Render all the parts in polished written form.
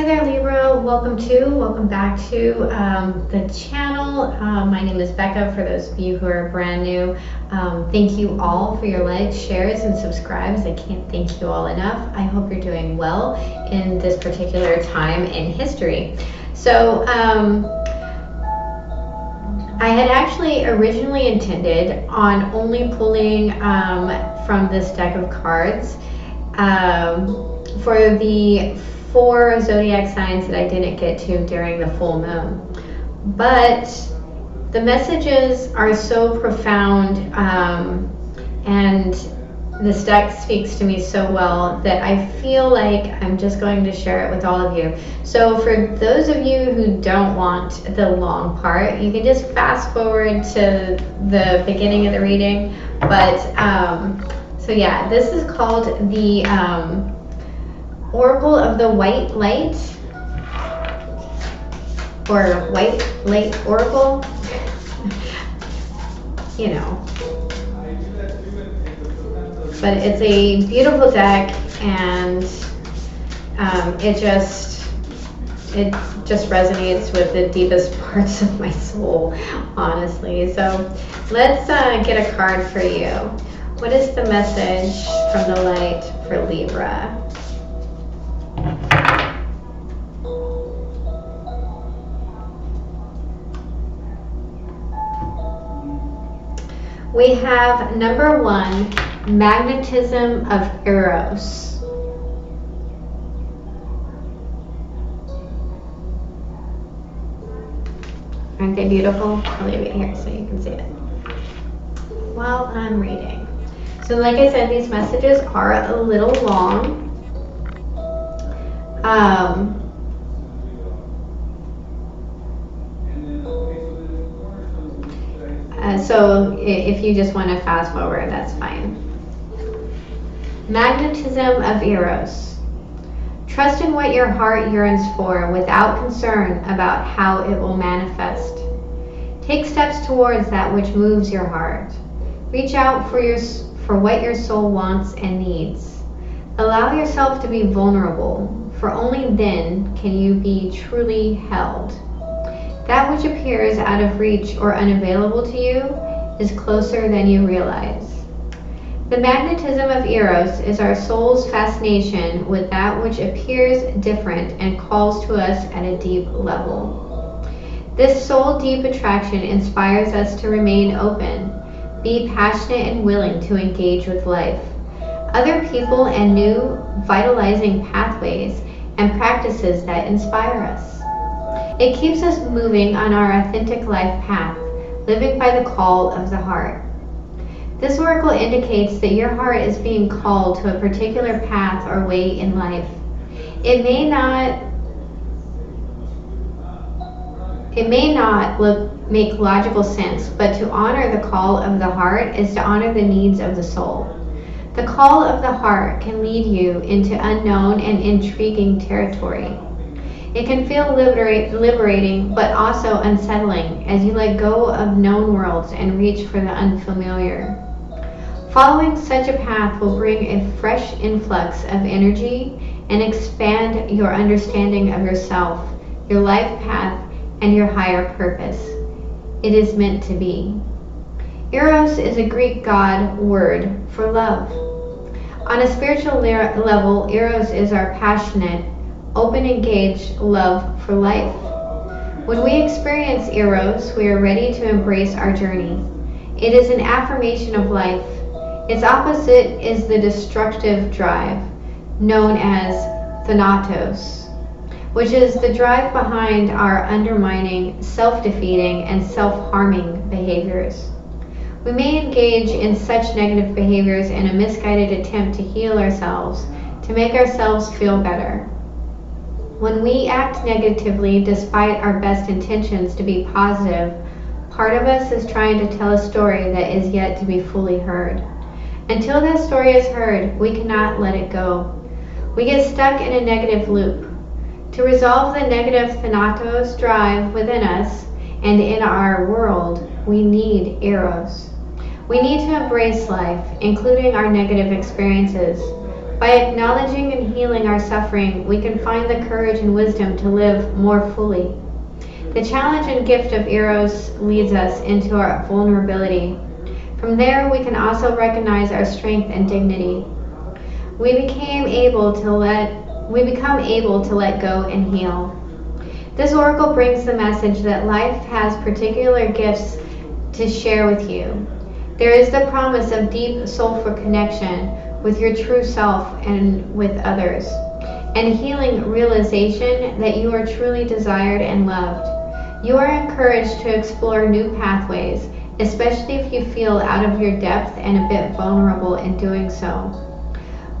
Hi there, Libra. Welcome back to the channel. My name is Becca, for those of you who are brand new. Thank you all for your likes, shares, and subscribes. I can't thank you all enough. I hope you're doing well in this particular time in history. So, I had actually originally intended on only pulling from this deck of cards for the 4 zodiac signs that I didn't get to during the full moon. But the messages are so profound, and this deck speaks to me so well that I feel like I'm just going to share it with all of you. So for those of you who don't want the long part, you can just fast forward to the beginning of the reading. But so yeah, this is called the Oracle of the White Light, or White Light Oracle, you know. But it's a beautiful deck, and it just resonates with the deepest parts of my soul, honestly. So let's get a card for you. What is the message from the light for Libra? We have number 1, magnetism of Eros. Aren't they beautiful? I'll leave it here so you can see it while I'm reading. So like I said, these messages are a little long. So if you just want to fast forward, that's fine. Magnetism of Eros. Trust in what your heart yearns for without concern about how it will manifest. Take steps towards that which moves your heart. Reach out for what your soul wants and needs. Allow yourself to be vulnerable, for only then can you be truly held. That which appears out of reach or unavailable to you is closer than you realize. The magnetism of Eros is our soul's fascination with that which appears different and calls to us at a deep level. This soul-deep attraction inspires us to remain open, be passionate and willing to engage with life, other people, and new vitalizing pathways and practices that inspire us. It keeps us moving on our authentic life path, living by the call of the heart. This oracle indicates that your heart is being called to a particular path or way in life. It may not make logical sense, but to honor the call of the heart is to honor the needs of the soul. The call of the heart can lead you into unknown and intriguing territory. It can feel liberating, but also unsettling as you let go of known worlds and reach for the unfamiliar. Following such a path will bring a fresh influx of energy and expand your understanding of yourself, your life path, and your higher purpose. It is meant to be. Eros is a Greek god word for love. On a spiritual level, Eros is our passionate, open, engaged love for life. When we experience Eros, we are ready to embrace our journey. It is an affirmation of life. Its opposite is the destructive drive, known as thanatos, which is the drive behind our undermining, self-defeating, and self-harming behaviors. We may engage in such negative behaviors in a misguided attempt to heal ourselves, to make ourselves feel better. When we act negatively despite our best intentions to be positive, part of us is trying to tell a story that is yet to be fully heard. Until that story is heard, we cannot let it go. We get stuck in a negative loop. To resolve the negative thanatos drive within us and in our world, we need Eros. We need to embrace life, including our negative experiences, By acknowledging and healing our suffering, we can find the courage and wisdom to live more fully. The challenge and gift of Eros leads us into our vulnerability. From there, we can also recognize our strength and dignity. We become able to let go and heal. This oracle brings the message that life has particular gifts to share with you. There is the promise of deep soulful connection with your true self and with others, and healing realization that you are truly desired and loved. You are encouraged to explore new pathways, especially if you feel out of your depth and a bit vulnerable in doing so.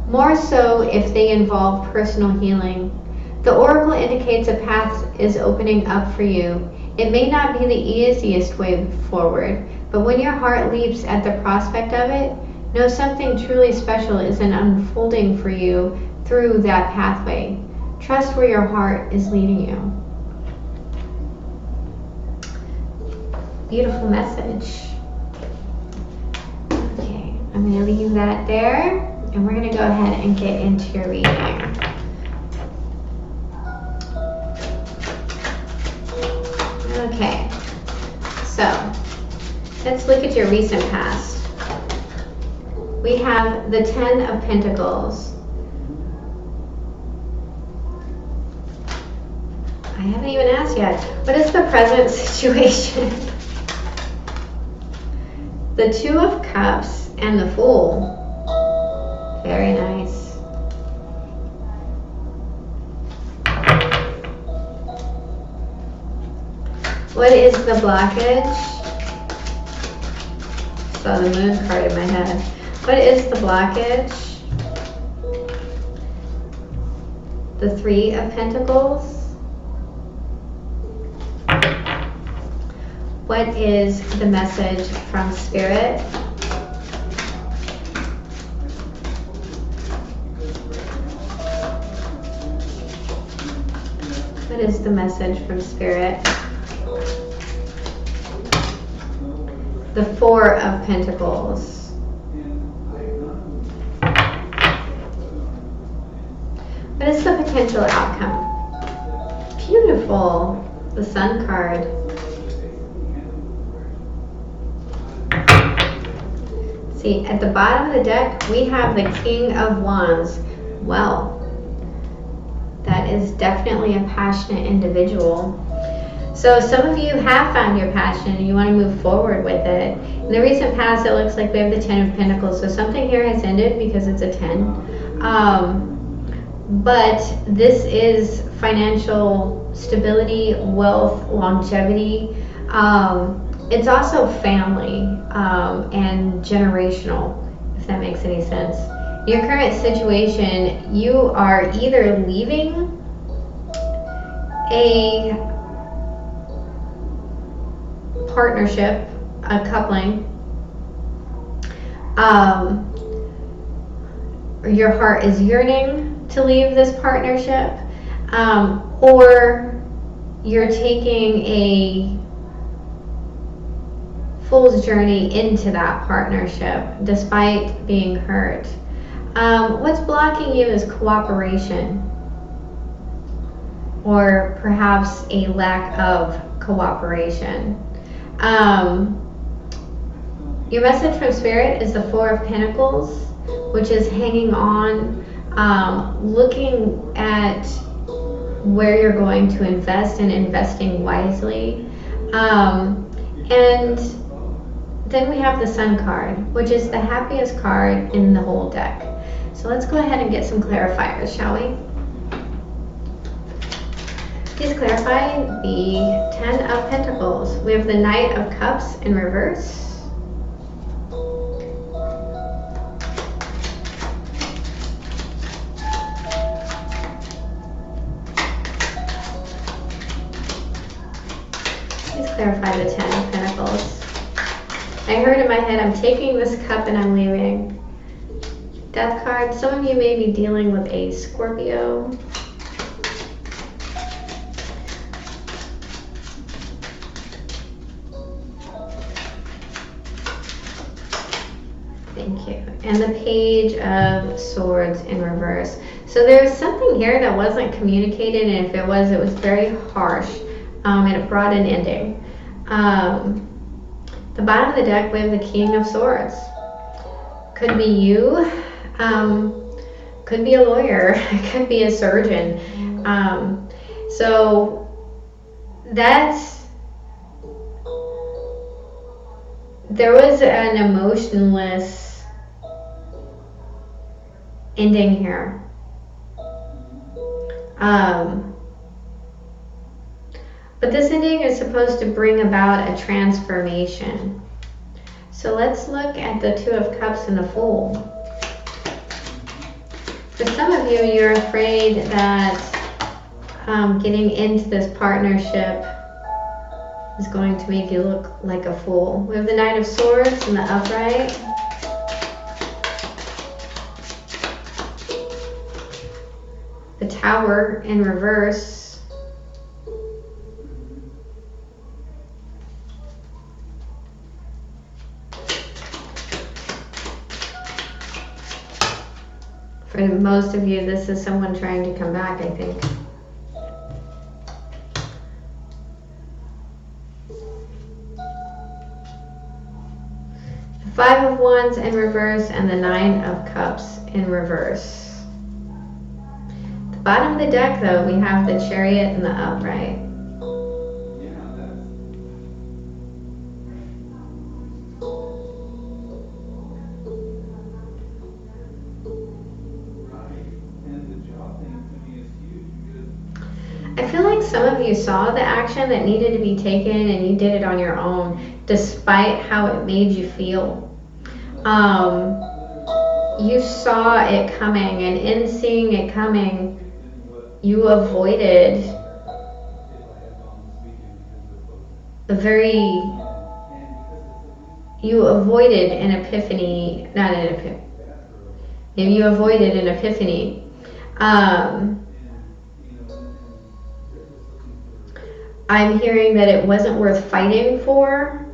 More so if they involve personal healing. The oracle indicates a path is opening up for you. It may not be the easiest way forward, but when your heart leaps at the prospect of it, know something truly special is unfolding for you through that pathway. Trust where your heart is leading you. Beautiful message. Okay, I'm going to leave that there, and we're going to go ahead and get into your reading. Okay, so let's look at your recent past. We have the 10 of Pentacles. I haven't even asked yet. What is the present situation? The 2 of Cups and the Fool. Very nice. What is the blockage? Saw the Moon card in my head. What is the blockage? The 3 of Pentacles. What is the message from Spirit? What is the message from Spirit? The 4 of Pentacles. What is the potential outcome? Beautiful. The Sun card. See, at the bottom of the deck, we have the King of Wands. Well, that is definitely a passionate individual. So some of you have found your passion and you want to move forward with it. In the recent past, it looks like we have the 10 of Pentacles. So something here has ended because it's a 10. But this is financial stability, wealth, longevity. It's also family and generational, if that makes any sense. Your current situation, you are either leaving a partnership, a coupling, your heart is yearning to leave this partnership, or you're taking a fool's journey into that partnership despite being hurt. What's blocking you is cooperation, or perhaps a lack of cooperation. Your message from Spirit is the 4 of Pentacles, which is hanging on, looking at where you're going to invest and investing wisely. And then we have the Sun card, which is the happiest card in the whole deck. So let's go ahead and get some clarifiers, shall we? Please clarify the 10 of Pentacles. We have the Knight of Cups in reverse. Please clarify the 10 of Pentacles. I heard in my head, I'm taking this cup and I'm leaving. Death card. Some of you may be dealing with a Scorpio. Thank you. And the Page of Swords in reverse. So there's something here that wasn't communicated, and if it was very harsh, and it brought an ending. The bottom of the deck, we have the King of Swords. Could be you, could be a lawyer, could be a surgeon. So that's, there was an emotionless ending here. But this ending is supposed to bring about a transformation. So let's look at the Two of Cups and the Fool. For some of you, you're afraid that getting into this partnership is going to make you look like a fool. We have the Knight of Swords in the upright. The Tower in reverse. For most of you, this is someone trying to come back, I think. The Five of Wands in reverse and the Nine of Cups in reverse. The bottom of the deck, though, we have the Chariot and the upright. I feel like some of you saw the action that needed to be taken and you did it on your own, despite how it made you feel. You saw it coming, and in seeing it coming, you avoided an epiphany, not an epiphany. You avoided an epiphany. I'm hearing that it wasn't worth fighting for.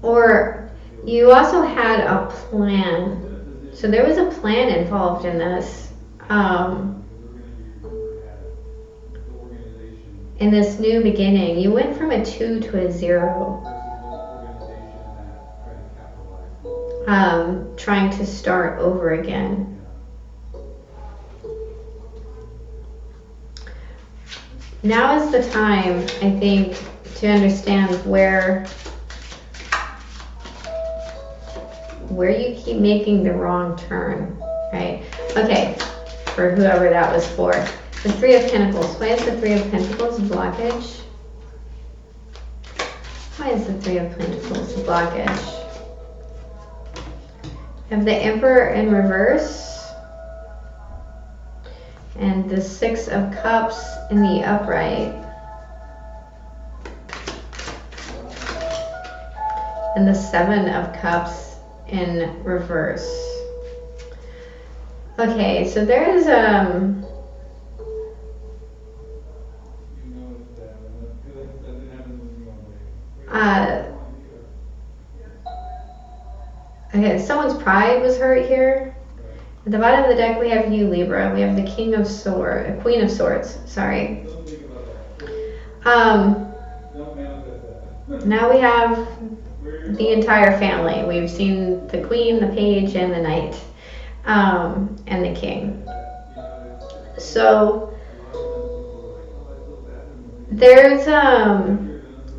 Or you also had a plan. So there was a plan involved in this. In this new beginning, you went from a 2 to a 0. Trying to start over again. Now is the time, I think, to understand where you keep making the wrong turn, right? Okay, for whoever that was for. The Three of Pentacles. Why is the Three of Pentacles a blockage? Why is the Three of Pentacles a blockage? We have the Emperor in reverse. And the Six of Cups in the upright. And the Seven of Cups in reverse. Okay, so there's okay, someone's pride was hurt here. At the bottom of the deck we have you, Libra. We have the Queen of Swords, sorry. Now we have the entire family. We've seen the Queen, the Page, and the Knight, and the King. So there's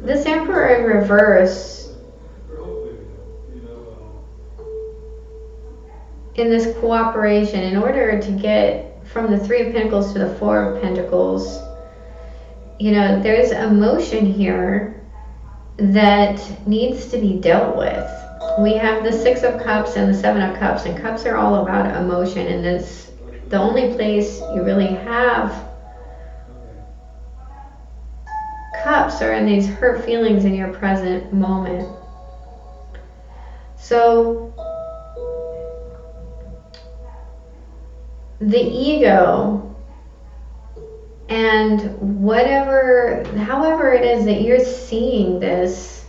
this Emperor in reverse. In this cooperation, in order to get from the Three of Pentacles to the Four of Pentacles, there's emotion here that needs to be dealt with. We have the Six of Cups and the Seven of Cups, and cups are all about emotion, and it's the only place you really have cups are in these hurt feelings in your present moment. So the ego And however it is that you're seeing this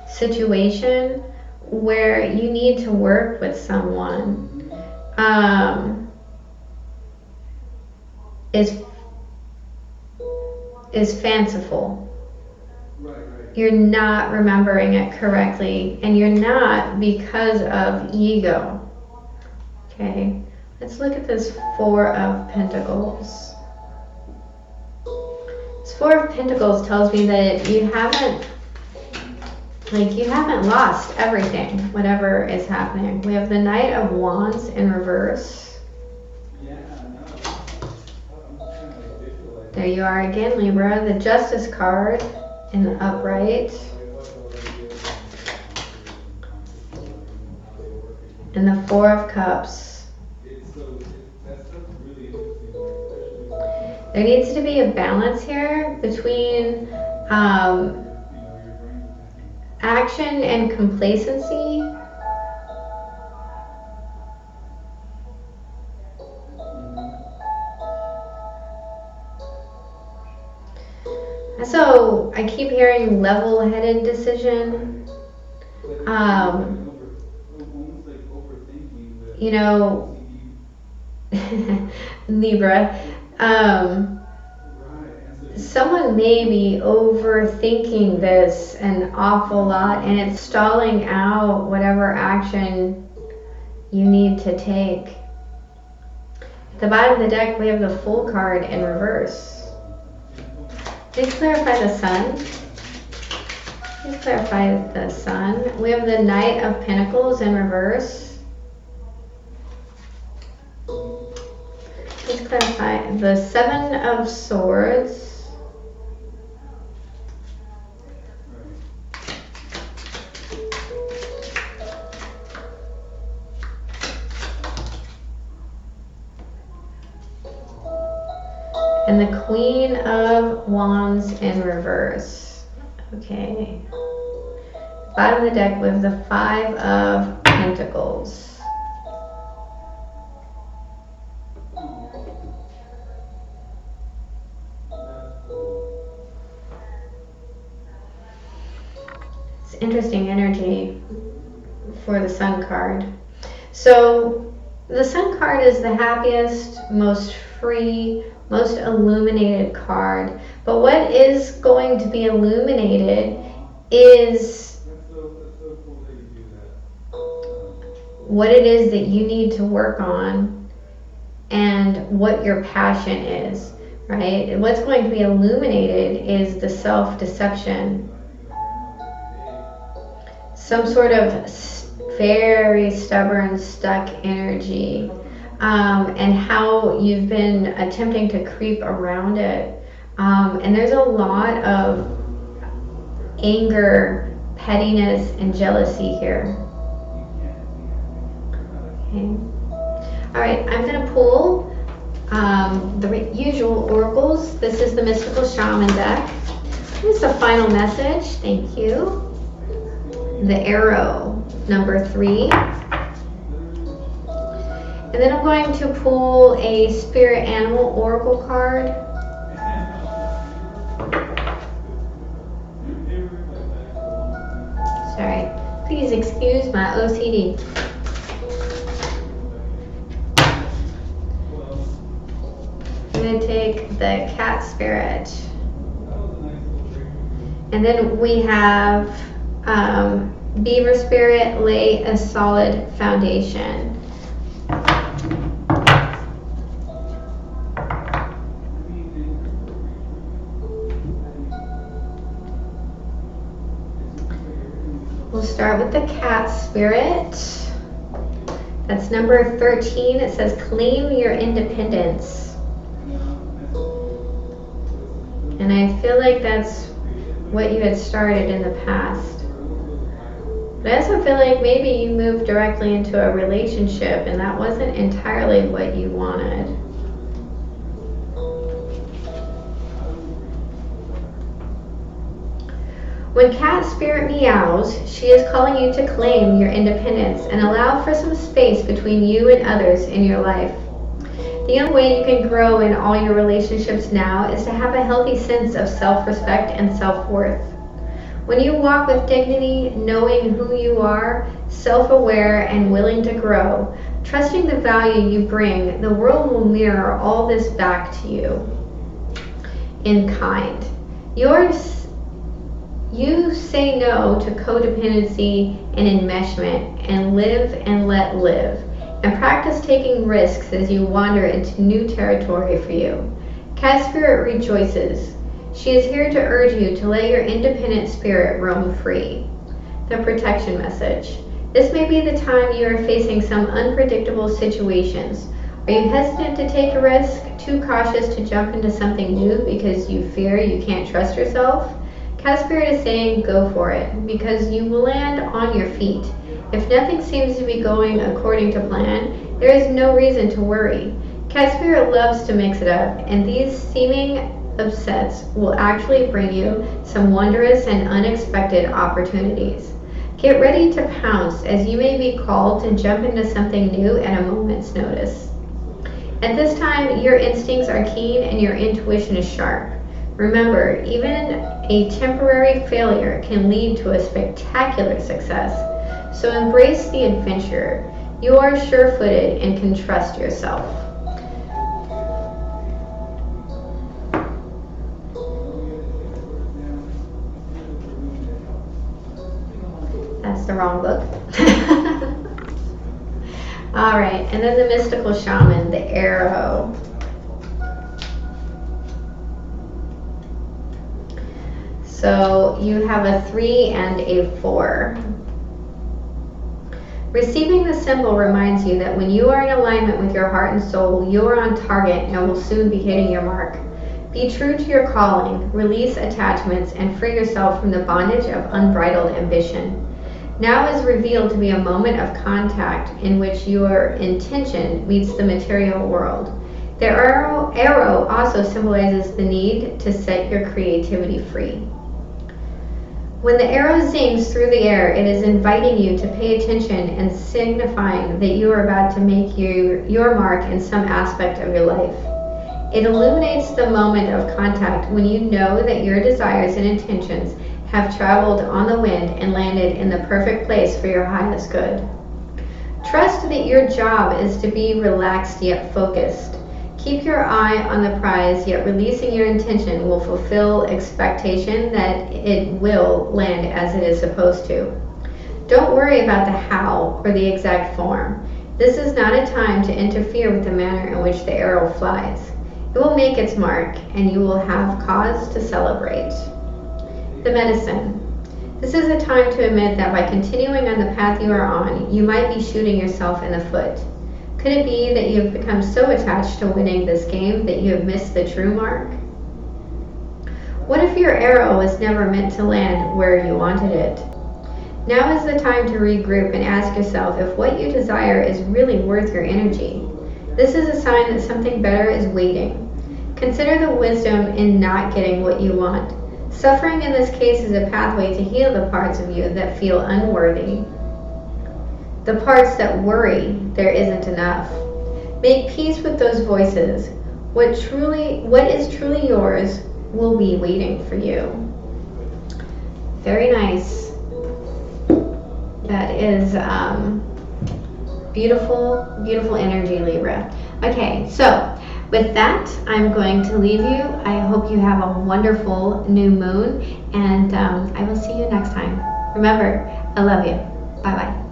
situation where you need to work with someone, is fanciful. You're not remembering it correctly, and you're not because of ego. Okay, let's look at this Four of Pentacles. This Four of Pentacles tells me that you haven't lost everything, whatever is happening. We have the Knight of Wands in reverse. There you are again, Libra. The Justice card in the upright. And the Four of Cups. There needs to be a balance here between action and complacency. So I keep hearing level-headed decision. You know, Libra, someone may be overthinking this an awful lot, and it's stalling out whatever action you need to take. At the bottom of the deck, we have the Fool card in reverse. Please clarify the Sun. Please clarify the Sun. We have the Knight of Pentacles in reverse. Please clarify the Seven of Swords. And the Queen of Wands in reverse. Okay. Bottom of the deck with the Five of Pentacles. It's interesting energy for the Sun card. So the Sun card is the happiest, most free, most illuminated card. But what is going to be illuminated is what it is that you need to work on and what your passion is, right? And what's going to be illuminated is the self-deception. Some sort of very stubborn, stuck energy. And how you've been attempting to creep around it. And there's a lot of anger, pettiness, and jealousy here. Okay. All right, I'm going to pull the usual oracles. This is the Mystical Shaman deck. This is the final message. Thank you. The Arrow, number 3. And then I'm going to pull a Spirit Animal Oracle card. Sorry, please excuse my OCD. I'm going to take the Cat Spirit. And then we have Beaver Spirit, lay a solid foundation. We'll start with the Cat Spirit. That's number 13. It says, claim your independence. And I feel like that's what you had started in the past. But I also feel like maybe you moved directly into a relationship and that wasn't entirely what you wanted. When Cat Spirit meows, she is calling you to claim your independence and allow for some space between you and others in your life. The only way you can grow in all your relationships now is to have a healthy sense of self-respect and self-worth. When you walk with dignity, knowing who you are, self-aware and willing to grow, trusting the value you bring, the world will mirror all this back to you in kind. You say no to codependency and enmeshment and live and let live. And practice taking risks as you wander into new territory for you. Cat Spirit rejoices. She is here to urge you to let your independent spirit roam free. The protection message. This may be the time you are facing some unpredictable situations. Are you hesitant to take a risk? Too cautious to jump into something new because you fear you can't trust yourself? Cat Spirit is saying go for it, because you will land on your feet. If nothing seems to be going according to plan, there is no reason to worry. Cat Spirit loves to mix it up, and these seeming upsets will actually bring you some wondrous and unexpected opportunities. Get ready to pounce, as you may be called to jump into something new at a moment's notice. At this time, your instincts are keen and your intuition is sharp. Remember, even a temporary failure can lead to a spectacular success. So embrace the adventure. You are sure-footed and can trust yourself. That's the wrong book. All right, and then the mystical shaman, the arrow. So you have a 3 and a 4. Receiving the symbol reminds you that when you are in alignment with your heart and soul, you are on target and will soon be hitting your mark. Be true to your calling, release attachments, and free yourself from the bondage of unbridled ambition. Now is revealed to be a moment of contact in which your intention meets the material world. The arrow also symbolizes the need to set your creativity free. When the arrow zings through the air, it is inviting you to pay attention and signifying that you are about to make your mark in some aspect of your life. It illuminates the moment of contact when you know that your desires and intentions have traveled on the wind and landed in the perfect place for your highest good. Trust that your job is to be relaxed yet focused. Keep your eye on the prize, yet releasing your intention will fulfill expectation that it will land as it is supposed to. Don't worry about the how or the exact form. This is not a time to interfere with the manner in which the arrow flies. It will make its mark, and you will have cause to celebrate. The medicine. This is a time to admit that by continuing on the path you are on, you might be shooting yourself in the foot. Could it be that you have become so attached to winning this game that you have missed the true mark? What if your arrow was never meant to land where you wanted it? Now is the time to regroup and ask yourself if what you desire is really worth your energy. This is a sign that something better is waiting. Consider the wisdom in not getting what you want. Suffering in this case is a pathway to heal the parts of you that feel unworthy. The parts that worry there isn't enough. Make peace with those voices. What is truly yours will be waiting for you. Very nice. That is beautiful, beautiful energy, Libra. Okay, so with that, I'm going to leave you. I hope you have a wonderful new moon, and I will see you next time. Remember, I love you. Bye-bye.